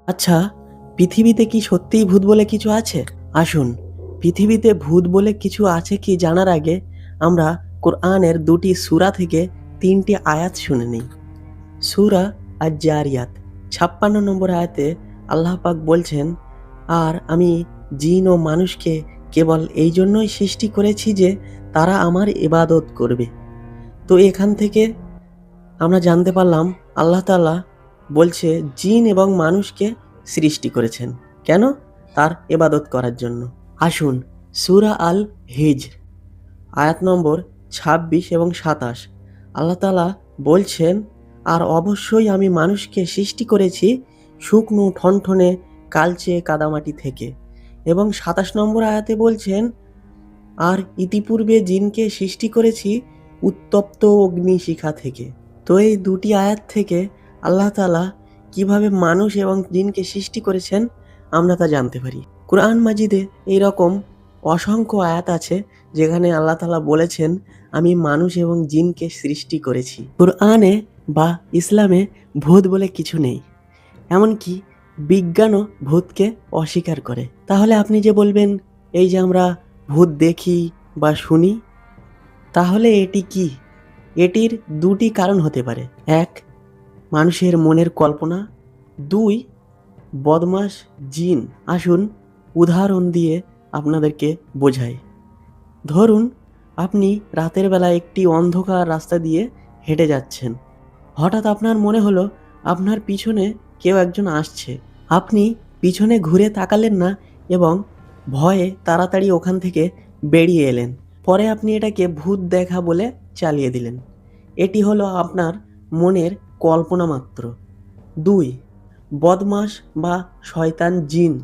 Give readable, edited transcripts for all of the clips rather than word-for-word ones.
আচ্ছা, পৃথিবীতে কি সত্যিই ভূত বলে কিছু আছে? আসুন, পৃথিবীতে ভূত বলে কিছু আছে কি জানার আগে আমরা কোরআনের ২টি সূরা থেকে ৩টি আয়াত শুনে নিই। সূরা আয-যারিয়াত ৫৬ নম্বর আয়াতে আল্লাহ পাক বলছেন, "আর আমি জিন ও মানুষকে কেবল এই জন্যই সৃষ্টি করেছি যে তারা আমার ইবাদত করবে।" তো এখান থেকে আমরা জানতে পারলাম আল্লাহ তাআলা বলছে জিন এবং মানুষকে সৃষ্টি করেছেন। কেন? তার ইবাদত করার জন্য। আসুন সূরা আল হিজর আয়াত নম্বর ২৬ এবং ২৭ আল্লাহ তাআলা বলছেন, "আর অবশ্যই আমি মানুষকে সৃষ্টি করেছি শুকনো ঠনঠনে কালচে কাদামাটি থেকে।" এবং ২৭ নম্বর আয়াতে বলছেন, "আর ইতিপূর্বে জিনকে সৃষ্টি করেছি উত্তপ্ত অগ্নিশিখা থেকে।" তো এই ২টি আয়াত থেকে আল্লাহ তাআলা কিভাবে মানুষ এবং জিনকে সৃষ্টি করেছেন আমরা তা জানতে পারি। কুরআন মাজিদে এইরকম অসংখ্য আয়াত আছে যেখানে আল্লাহ তাআলা বলেছেন, "আমি মানুষ এবং জিনকে সৃষ্টি করেছি।" কুরআনে বা ইসলামে ভূত বলে কিছু নেই। এমনকি বিজ্ঞানও ভূতকে অস্বীকার করে। তাহলে আপনি যে বলবেন, এই যে আমরা ভূত দেখি বা শুনি, তাহলে এটি কি? এটির ২টি কারণ হতে পারে। ১. মানুষের মনের কল্পনা। ২. বদমাশ জিন। আসুন উদাহরণ দিয়ে আপনাদেরকে বোঝাই। ধরুন আপনি রাতের বেলা একটি অন্ধকার রাস্তা দিয়ে হেঁটে যাচ্ছেন। হঠাৎ আপনার মনে হলো আপনার পিছনে কেউ একজন আসছে। আপনি পিছনে ঘুরে তাকালেন না এবং ভয়ে তাড়াতাড়ি ওখান থেকে বেরিয়ে এলেন। পরে আপনি এটাকে ভূত দেখা বলে চালিয়ে দিলেন। এটি হলো আপনার মনের কল্পনা মাত্র। ২. বদমাশ বা শয়তান জিন।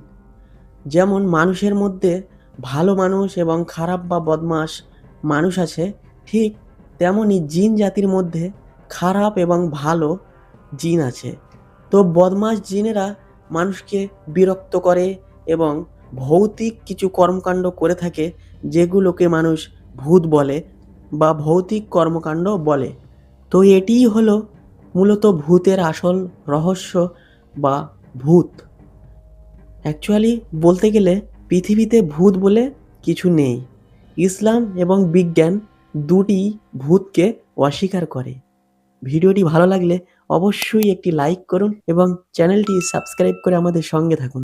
যেমন মানুষের মধ্যে ভালো মানুষ এবং খারাপ বা বদমাশ মানুষ আছে, ঠিক তেমনই জিন জাতির মধ্যে খারাপ এবং ভালো জিন আছে। তো বদমাশ জিনেরা মানুষকে বিরক্ত করে এবং ভৌতিক কিছু কর্মকাণ্ড করে থাকে যেগুলোকে মানুষ ভূত বলে বা ভৌতিক কর্মকাণ্ড বলে। তো এটিই হলো মূলত ভূতের আসল রহস্য বা ভূত। অ্যাকচুয়ালি বলতে গেলে পৃথিবীতে ভূত বলে কিছু নেই। ইসলাম এবং বিজ্ঞান দুটিই ভূতকে অস্বীকার করে। ভিডিওটি ভালো লাগলে অবশ্যই একটি লাইক করুন এবং চ্যানেলটি সাবস্ক্রাইব করে আমাদের সঙ্গে থাকুন।